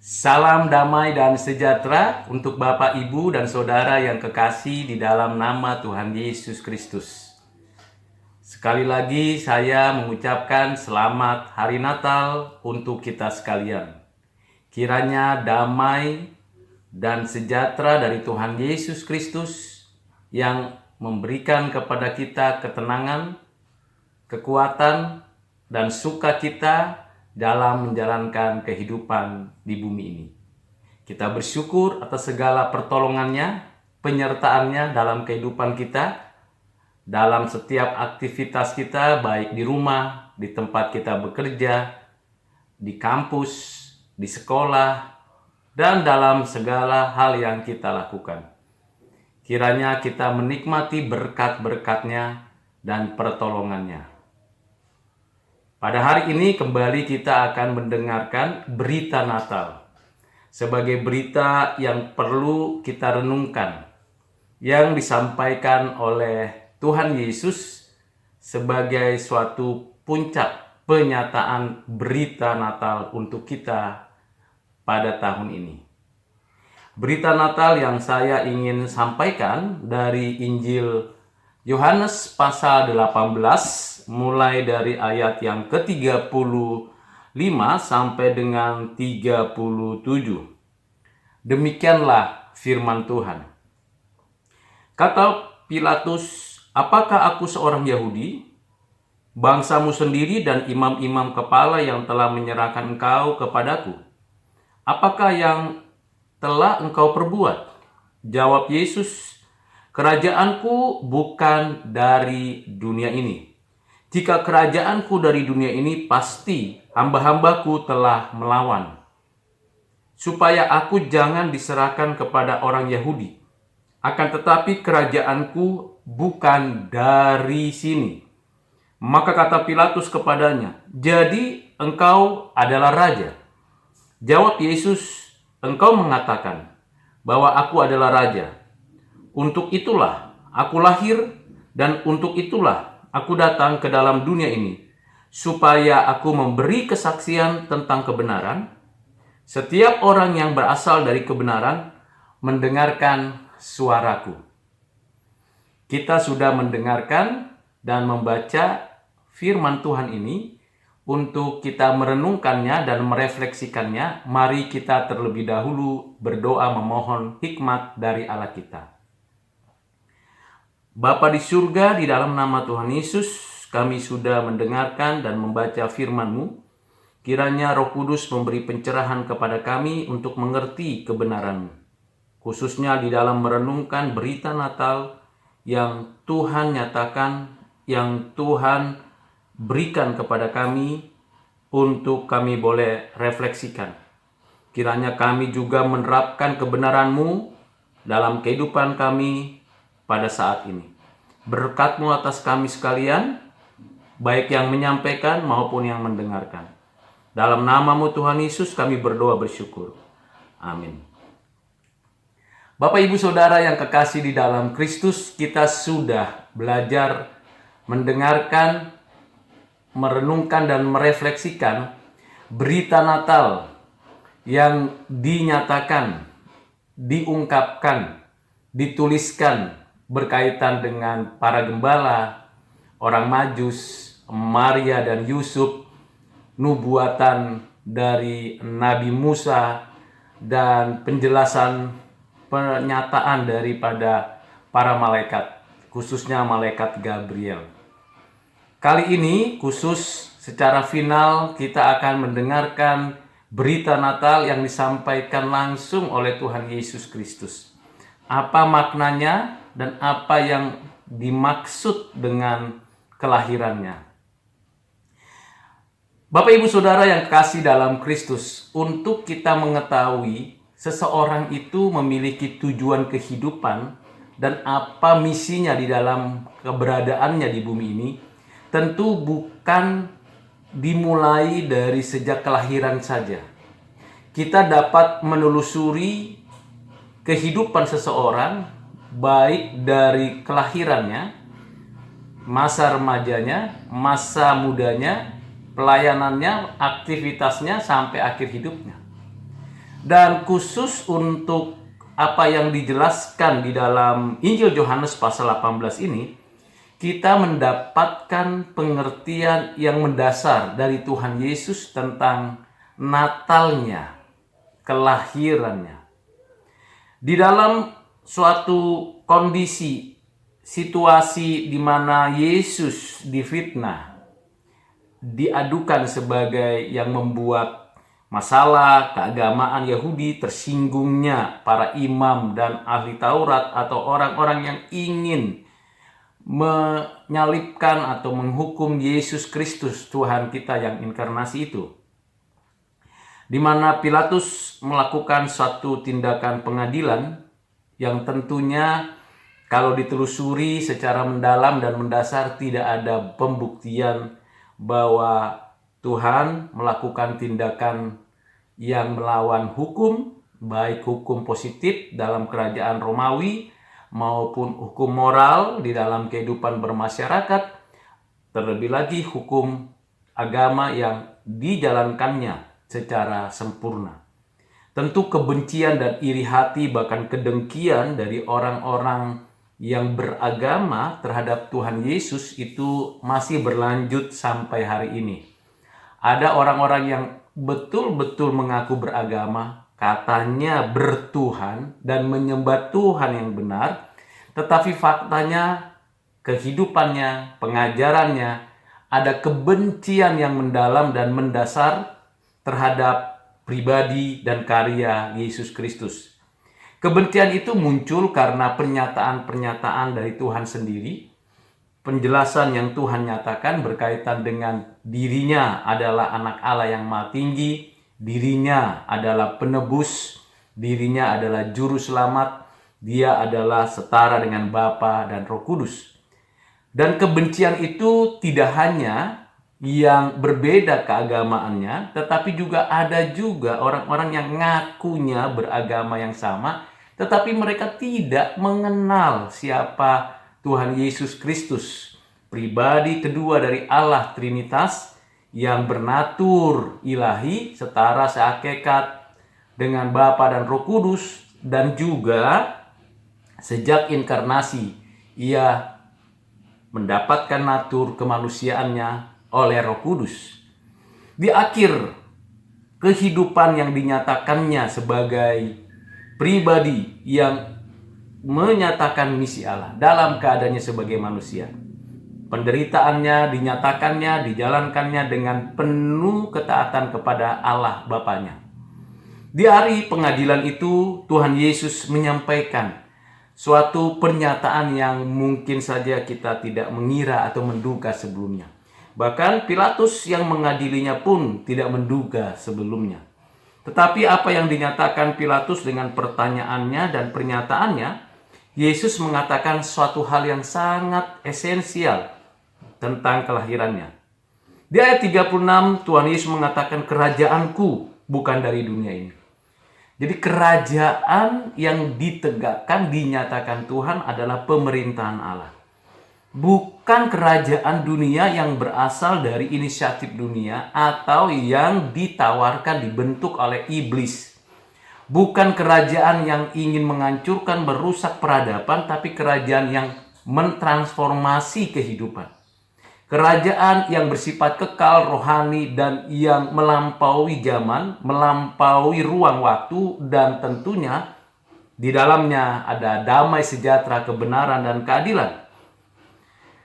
Salam damai dan sejahtera untuk Bapak, Ibu, dan Saudara yang kekasih di dalam nama Tuhan Yesus Kristus. Sekali lagi saya mengucapkan selamat Hari Natal untuk kita sekalian. Kiranya damai dan sejahtera dari Tuhan Yesus Kristus yang memberikan kepada kita ketenangan, kekuatan, dan sukacita dalam menjalankan kehidupan di bumi ini. Kita bersyukur atas segala pertolongannya, penyertaannya dalam kehidupan kita, dalam setiap aktivitas kita, baik di rumah, di tempat kita bekerja, di kampus, di sekolah, dan dalam segala hal yang kita lakukan. Kiranya kita menikmati berkat-berkat-Nya dan pertolongannya. Pada hari ini kembali kita akan mendengarkan berita Natal sebagai berita yang perlu kita renungkan, yang disampaikan oleh Tuhan Yesus sebagai suatu puncak penyataan berita Natal untuk kita pada tahun ini. Berita Natal yang saya ingin sampaikan dari Injil Yohanes pasal 18 mulai dari ayat yang ke-35 sampai dengan 37. Demikianlah firman Tuhan. Kata Pilatus, "Apakah aku seorang Yahudi? Bangsamu sendiri dan imam-imam kepala yang telah menyerahkan engkau kepadaku. Apakah yang telah engkau perbuat?" Jawab Yesus, "Kerajaanku bukan dari dunia ini. Jika kerajaanku dari dunia ini, pasti hamba-hambaku telah melawan, supaya aku jangan diserahkan kepada orang Yahudi. Akan tetapi kerajaanku bukan dari sini." Maka kata Pilatus kepadanya, "Jadi engkau adalah raja?" Jawab Yesus, "Engkau mengatakan bahwa aku adalah raja. Untuk itulah aku lahir dan untuk itulah aku datang ke dalam dunia ini, supaya aku memberi kesaksian tentang kebenaran. Setiap orang yang berasal dari kebenaran mendengarkan suaraku." Kita sudah mendengarkan dan membaca firman Tuhan ini. Untuk kita merenungkannya dan merefleksikannya, mari kita terlebih dahulu berdoa memohon hikmat dari Allah kita. Bapa di surga, di dalam nama Tuhan Yesus, kami sudah mendengarkan dan membaca firman-Mu. Kiranya Roh Kudus memberi pencerahan kepada kami untuk mengerti kebenaran-Mu, khususnya di dalam merenungkan berita Natal yang Tuhan nyatakan, yang Tuhan berikan kepada kami untuk kami boleh refleksikan. Kiranya kami juga menerapkan kebenaran-Mu dalam kehidupan kami pada saat ini. Berkat-Mu atas kami sekalian, baik yang menyampaikan maupun yang mendengarkan. Dalam nama-Mu Tuhan Yesus kami berdoa bersyukur. Amin. Bapak, Ibu, Saudara yang kekasih di dalam Kristus, kita sudah belajar mendengarkan, merenungkan dan merefleksikan berita Natal yang dinyatakan, diungkapkan, dituliskan berkaitan dengan para gembala, orang Majus, Maria dan Yusuf, nubuatan dari Nabi Musa, dan penjelasan pernyataan daripada para malaikat, khususnya malaikat Gabriel. Kali ini khusus secara final kita akan mendengarkan berita Natal yang disampaikan langsung oleh Tuhan Yesus Kristus. Apa maknanya dan apa yang dimaksud dengan kelahirannya. Bapak, Ibu, Saudara yang kekasih dalam Kristus, untuk kita mengetahui seseorang itu memiliki tujuan kehidupan dan apa misinya di dalam keberadaannya di bumi ini, tentu bukan dimulai dari sejak kelahiran saja. Kita dapat menelusuri kehidupan seseorang baik dari kelahirannya, masa remajanya, masa mudanya, pelayanannya, aktivitasnya sampai akhir hidupnya. Dan khusus untuk apa yang dijelaskan di dalam Injil Yohanes pasal 18 ini, kita mendapatkan pengertian yang mendasar dari Tuhan Yesus tentang Natalnya, kelahirannya. Di dalam suatu kondisi, situasi di mana Yesus difitnah, diadukan sebagai yang membuat masalah keagamaan Yahudi, tersinggungnya para imam dan ahli Taurat atau orang-orang yang ingin menyalibkan atau menghukum Yesus Kristus Tuhan kita yang inkarnasi itu. Di mana Pilatus melakukan suatu tindakan pengadilan yang tentunya kalau ditelusuri secara mendalam dan mendasar tidak ada pembuktian bahwa Tuhan melakukan tindakan yang melawan hukum, baik hukum positif dalam kerajaan Romawi maupun hukum moral di dalam kehidupan bermasyarakat, terlebih lagi hukum agama yang dijalankannya secara sempurna. Tentu kebencian dan iri hati bahkan kedengkian dari orang-orang yang beragama terhadap Tuhan Yesus itu masih berlanjut sampai hari ini. Ada orang-orang yang betul-betul mengaku beragama, katanya bertuhan dan menyembah Tuhan yang benar, tetapi faktanya, kehidupannya, pengajarannya, ada kebencian yang mendalam dan mendasar terhadap pribadi dan karya Yesus Kristus. Kebencian itu muncul karena pernyataan-pernyataan dari Tuhan sendiri, penjelasan yang Tuhan nyatakan berkaitan dengan dirinya adalah anak Allah yang maha tinggi, dirinya adalah penebus, dirinya adalah juru selamat, dia adalah setara dengan Bapa dan Roh Kudus. Dan kebencian itu tidak hanya yang berbeda keagamaannya, tetapi juga ada juga orang-orang yang ngakunya beragama yang sama, tetapi mereka tidak mengenal siapa Tuhan Yesus Kristus, pribadi kedua dari Allah Trinitas yang bernatur ilahi setara sehakikat dengan Bapa dan Roh Kudus, dan juga sejak inkarnasi ia mendapatkan natur kemanusiaannya oleh Roh Kudus. Di akhir kehidupan yang dinyatakannya sebagai pribadi yang menyatakan misi Allah dalam keadaannya sebagai manusia. Penderitaannya dinyatakannya, dijalankannya dengan penuh ketaatan kepada Allah Bapanya. Di hari pengadilan itu, Tuhan Yesus menyampaikan suatu pernyataan yang mungkin saja kita tidak mengira atau menduga sebelumnya. Bahkan Pilatus yang mengadilinya pun tidak menduga sebelumnya. Tetapi apa yang dinyatakan Pilatus dengan pertanyaannya dan pernyataannya, Yesus mengatakan suatu hal yang sangat esensial tentang kelahirannya. Di ayat 36, Tuhan Yesus mengatakan, "Kerajaanku bukan dari dunia ini." Jadi kerajaan yang ditegakkan, dinyatakan Tuhan adalah pemerintahan Allah. Bukan kerajaan dunia yang berasal dari inisiatif dunia atau yang ditawarkan, dibentuk oleh iblis. Bukan kerajaan yang ingin menghancurkan, merusak peradaban, tapi kerajaan yang mentransformasi kehidupan. Kerajaan yang bersifat kekal, rohani, dan yang melampaui zaman, melampaui ruang waktu, dan tentunya di dalamnya ada damai sejahtera, kebenaran, dan keadilan.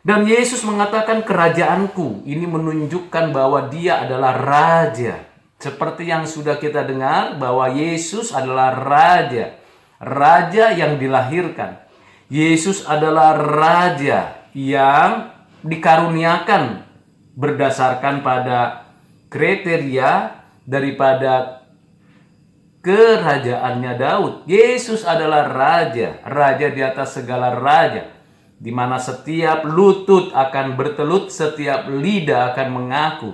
Dan Yesus mengatakan kerajaanku, ini menunjukkan bahwa dia adalah raja. Seperti yang sudah kita dengar bahwa Yesus adalah raja. Raja yang dilahirkan. Yesus adalah raja yang dikaruniakan berdasarkan pada kriteria daripada kerajaannya Daud. Yesus adalah raja, raja di atas segala raja, di mana setiap lutut akan bertelut, setiap lidah akan mengaku.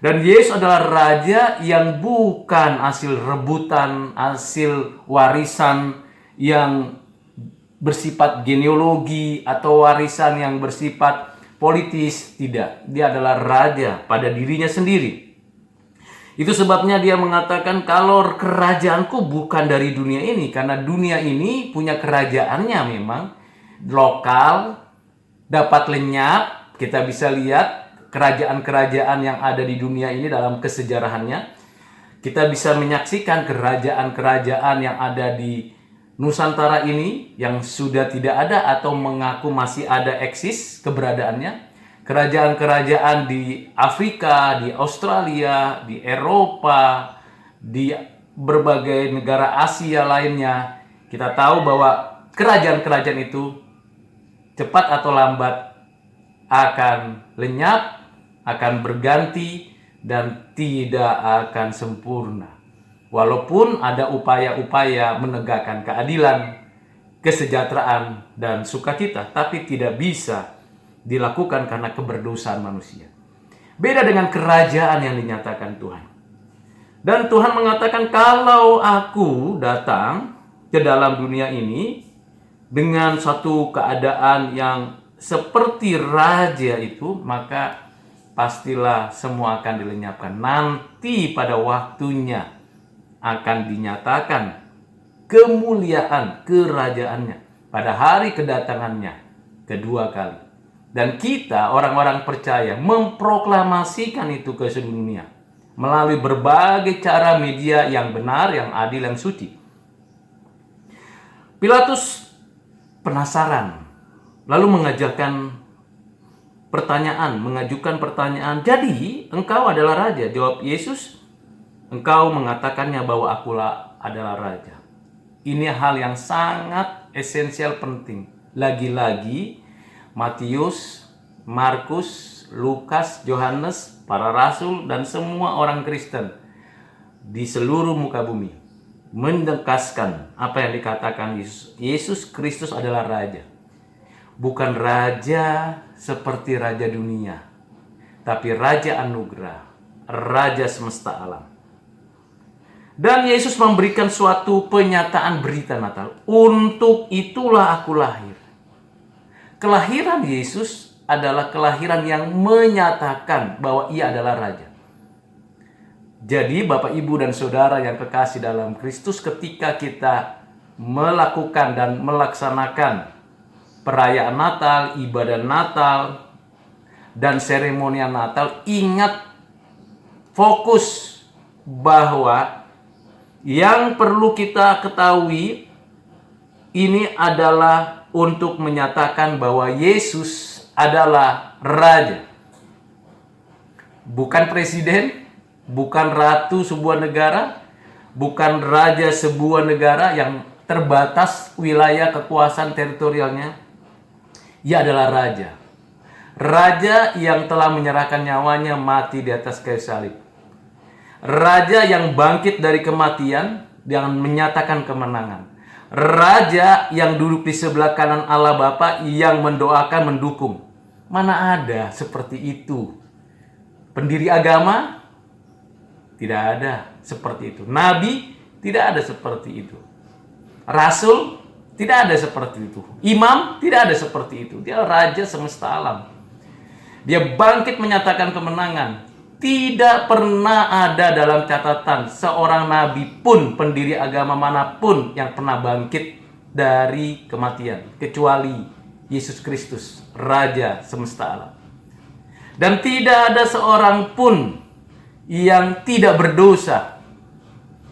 Dan Yesus adalah raja yang bukan hasil rebutan, hasil warisan yang bersifat genealogi atau warisan yang bersifat politis. Tidak, dia adalah raja pada dirinya sendiri. Itu sebabnya dia mengatakan kalau kerajaanku bukan dari dunia ini. Karena dunia ini punya kerajaannya memang lokal, dapat lenyap. Kita bisa lihat kerajaan-kerajaan yang ada di dunia ini dalam kesejarahannya. Kita bisa menyaksikan kerajaan-kerajaan yang ada di Nusantara ini yang sudah tidak ada atau mengaku masih ada eksis keberadaannya. Kerajaan-kerajaan di Afrika, di Australia, di Eropa, di berbagai negara Asia lainnya. Kita tahu bahwa kerajaan-kerajaan itu cepat atau lambat akan lenyap, akan berganti, dan tidak akan sempurna. Walaupun ada upaya-upaya menegakkan keadilan, kesejahteraan, dan sukacita, tapi tidak bisa dilakukan karena keberdosaan manusia. Beda dengan kerajaan yang dinyatakan Tuhan. Dan Tuhan mengatakan kalau aku datang ke dalam dunia ini dengan satu keadaan yang seperti raja itu, maka pastilah semua akan dilenyapkan. Nanti pada waktunya akan dinyatakan kemuliaan kerajaannya pada hari kedatangannya kedua kali. Dan kita orang-orang percaya memproklamasikan itu ke seluruh dunia melalui berbagai cara media yang benar, yang adil, yang suci. Pilatus penasaran, lalu mengajukan pertanyaan, jadi engkau adalah raja? Jawab Yesus, engkau mengatakannya bahwa akulah adalah raja. Ini hal yang sangat esensial penting. Lagi-lagi Matius, Markus, Lukas, Yohanes, para rasul, dan semua orang Kristen di seluruh muka bumi menegaskan apa yang dikatakan Yesus. Yesus Kristus adalah raja. Bukan raja seperti raja dunia, tapi raja anugerah, raja semesta alam. Dan Yesus memberikan suatu penyataan berita Natal. Untuk itulah aku lahir. Kelahiran Yesus adalah kelahiran yang menyatakan bahwa ia adalah raja. Jadi Bapak, Ibu, dan Saudara yang kekasih dalam Kristus, ketika kita melakukan dan melaksanakan perayaan Natal, ibadah Natal, dan seremonial Natal, ingat fokus bahwa yang perlu kita ketahui ini adalah untuk menyatakan bahwa Yesus adalah raja. Bukan presiden, bukan ratu sebuah negara, bukan raja sebuah negara yang terbatas wilayah kekuasaan teritorialnya. Ia adalah raja. Raja yang telah menyerahkan nyawanya mati di atas kayu salib. Raja yang bangkit dari kematian dan menyatakan kemenangan. Raja yang duduk di sebelah kanan Allah Bapa yang mendoakan, mendukung. Mana ada seperti itu? Pendiri agama? Tidak ada seperti itu. Nabi? Tidak ada seperti itu. Rasul? Tidak ada seperti itu. Imam? Tidak ada seperti itu. Dia raja semesta alam. Dia bangkit menyatakan kemenangan. Tidak pernah ada dalam catatan seorang nabi pun, pendiri agama manapun yang pernah bangkit dari kematian, kecuali Yesus Kristus, Raja semesta alam. Dan tidak ada seorang pun yang tidak berdosa,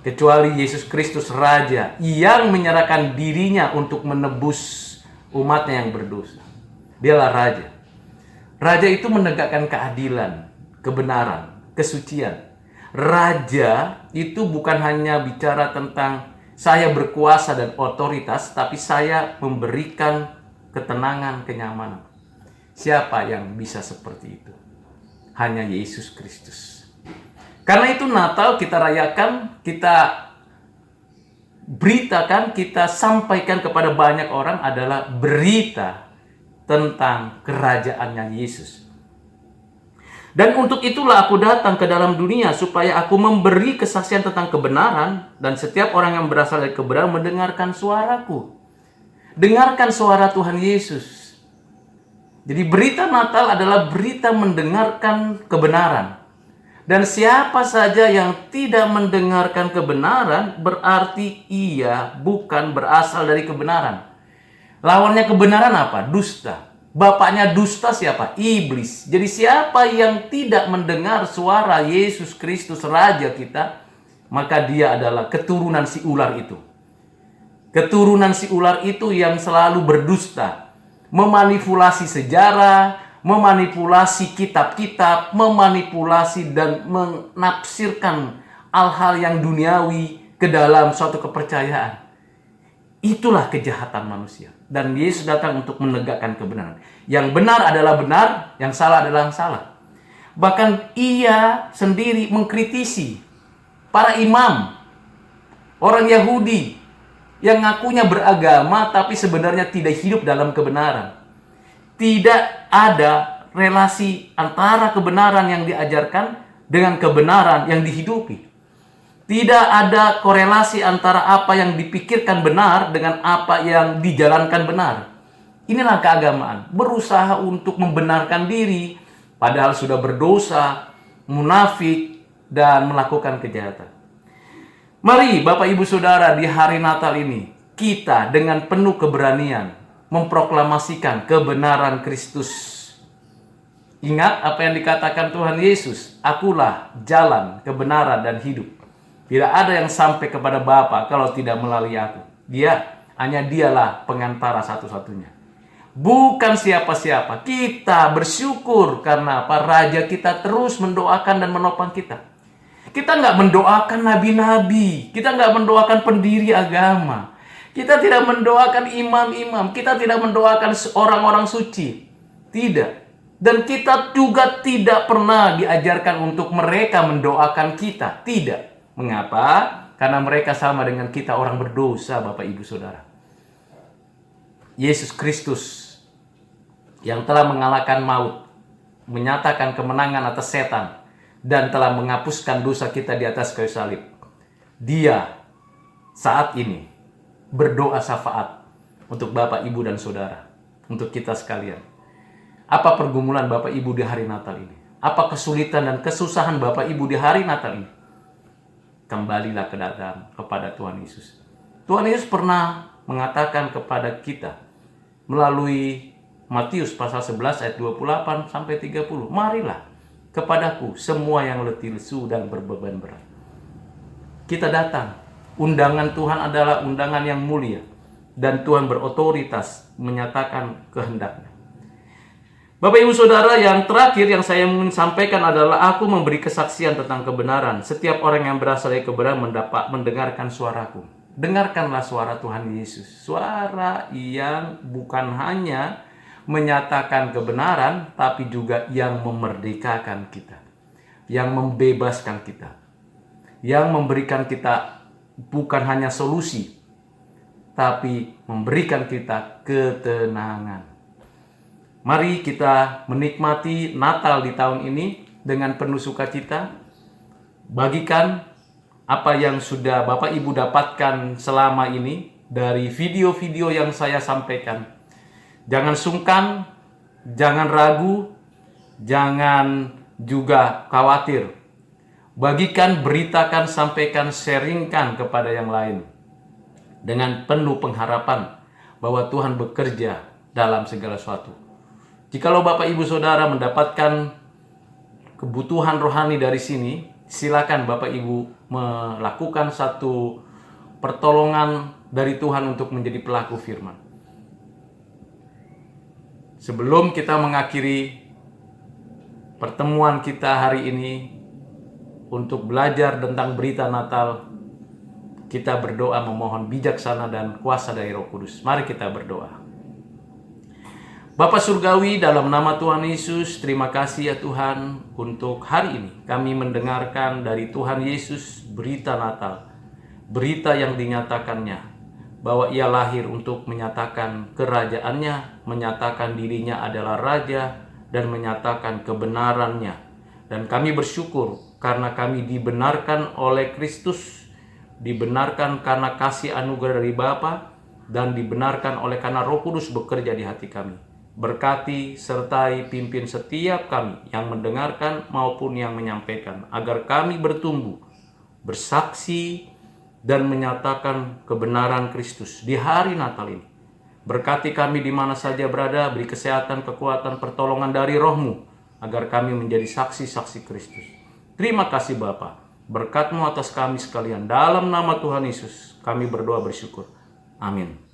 kecuali Yesus Kristus, Raja yang menyerahkan dirinya untuk menebus umatnya yang berdosa. Dialah Raja. Raja itu menegakkan keadilan, kebenaran, kesucian. Raja itu bukan hanya bicara tentang saya berkuasa dan otoritas, tapi saya memberikan ketenangan, kenyamanan. Siapa yang bisa seperti itu? Hanya Yesus Kristus. Karena itu Natal kita rayakan, kita beritakan, kita sampaikan kepada banyak orang adalah berita tentang kerajaannya Yesus. Dan untuk itulah aku datang ke dalam dunia, supaya aku memberi kesaksian tentang kebenaran, dan setiap orang yang berasal dari kebenaran mendengarkan suaraku. Dengarkan suara Tuhan Yesus. Jadi berita Natal adalah berita mendengarkan kebenaran. Dan siapa saja yang tidak mendengarkan kebenaran, berarti ia bukan berasal dari kebenaran. Lawannya kebenaran apa? Dusta. Bapaknya dusta siapa? Iblis. Jadi siapa yang tidak mendengar suara Yesus Kristus Raja kita, maka dia adalah keturunan si ular itu. Keturunan si ular itu yang selalu berdusta, memanipulasi sejarah, memanipulasi kitab-kitab, memanipulasi dan menafsirkan hal-hal yang duniawi ke dalam suatu kepercayaan. Itulah kejahatan manusia. Dan Yesus datang untuk menegakkan kebenaran. Yang benar adalah benar, yang salah adalah salah. Bahkan ia sendiri mengkritisi para imam, orang Yahudi yang ngakunya beragama tapi sebenarnya tidak hidup dalam kebenaran. Tidak ada relasi antara kebenaran yang diajarkan dengan kebenaran yang dihidupi. Tidak ada korelasi antara apa yang dipikirkan benar dengan apa yang dijalankan benar. Inilah keagamaan, berusaha untuk membenarkan diri padahal sudah berdosa, munafik, dan melakukan kejahatan. Mari Bapak Ibu Saudara, di hari Natal ini kita dengan penuh keberanian memproklamasikan kebenaran Kristus. Ingat apa yang dikatakan Tuhan Yesus, "Akulah jalan, kebenaran, dan hidup. Tidak ada yang sampai kepada Bapa kalau tidak melalui aku." Dialah pengantara satu-satunya. Bukan siapa-siapa. Kita bersyukur karena Raja kita terus mendoakan dan menopang kita. Kita nggak mendoakan nabi-nabi. Kita nggak mendoakan pendiri agama. Kita tidak mendoakan imam-imam. Kita tidak mendoakan orang-orang suci. Tidak. Dan kita juga tidak pernah diajarkan untuk mereka mendoakan kita. Tidak. Mengapa? Karena mereka sama dengan kita, orang berdosa, Bapak Ibu Saudara. Yesus Kristus yang telah mengalahkan maut, menyatakan kemenangan atas setan, dan telah menghapuskan dosa kita di atas kayu salib. Dia saat ini berdoa syafaat untuk Bapak, Ibu, dan Saudara, untuk kita sekalian. Apa pergumulan Bapak Ibu di hari Natal ini? Apa kesulitan dan kesusahan Bapak Ibu di hari Natal ini? Kembalilah kepada Tuhan Yesus. Tuhan Yesus pernah mengatakan kepada kita melalui Matius pasal 11 ayat 28 sampai 30. "Marilah kepadaku semua yang letih lesu dan berbeban berat." Kita datang. Undangan Tuhan adalah undangan yang mulia. Dan Tuhan berotoritas menyatakan kehendaknya. Bapak Ibu Saudara, yang terakhir yang saya ingin sampaikan adalah aku memberi kesaksian tentang kebenaran. Setiap orang yang berasal dari kebenaran mendengarkan suaraku. Dengarkanlah suara Tuhan Yesus. Suara yang bukan hanya menyatakan kebenaran, tapi juga yang memerdekakan kita. Yang membebaskan kita. Yang memberikan kita bukan hanya solusi, tapi memberikan kita ketenangan. Mari kita menikmati Natal di tahun ini dengan penuh sukacita. Bagikan apa yang sudah Bapak Ibu dapatkan selama ini dari video-video yang saya sampaikan. Jangan sungkan, jangan ragu, jangan juga khawatir. Bagikan, beritakan, sampaikan, sharingkan kepada yang lain. Dengan penuh pengharapan bahwa Tuhan bekerja dalam segala sesuatu. Jikalau Bapak Ibu Saudara mendapatkan kebutuhan rohani dari sini, silakan Bapak Ibu melakukan satu pertolongan dari Tuhan untuk menjadi pelaku firman. Sebelum kita mengakhiri pertemuan kita hari ini untuk belajar tentang berita Natal, kita berdoa memohon bijaksana dan kuasa dari Roh Kudus. Mari kita berdoa. Bapa Surgawi, dalam nama Tuhan Yesus, terima kasih ya Tuhan untuk hari ini. Kami mendengarkan dari Tuhan Yesus berita Natal. Berita yang dinyatakannya bahwa ia lahir untuk menyatakan kerajaannya, menyatakan dirinya adalah Raja, dan menyatakan kebenarannya. Dan kami bersyukur karena kami dibenarkan oleh Kristus, dibenarkan karena kasih anugerah dari Bapa, dan dibenarkan oleh karena Roh Kudus bekerja di hati kami. Berkati, sertai, pimpin setiap kami yang mendengarkan maupun yang menyampaikan, agar kami bertumbuh, bersaksi, dan menyatakan kebenaran Kristus di hari Natal ini. Berkati kami di mana saja berada, beri kesehatan, kekuatan, pertolongan dari Roh-Mu, agar kami menjadi saksi-saksi Kristus. Terima kasih Bapa, berkat-Mu atas kami sekalian. Dalam nama Tuhan Yesus, kami berdoa bersyukur. Amin.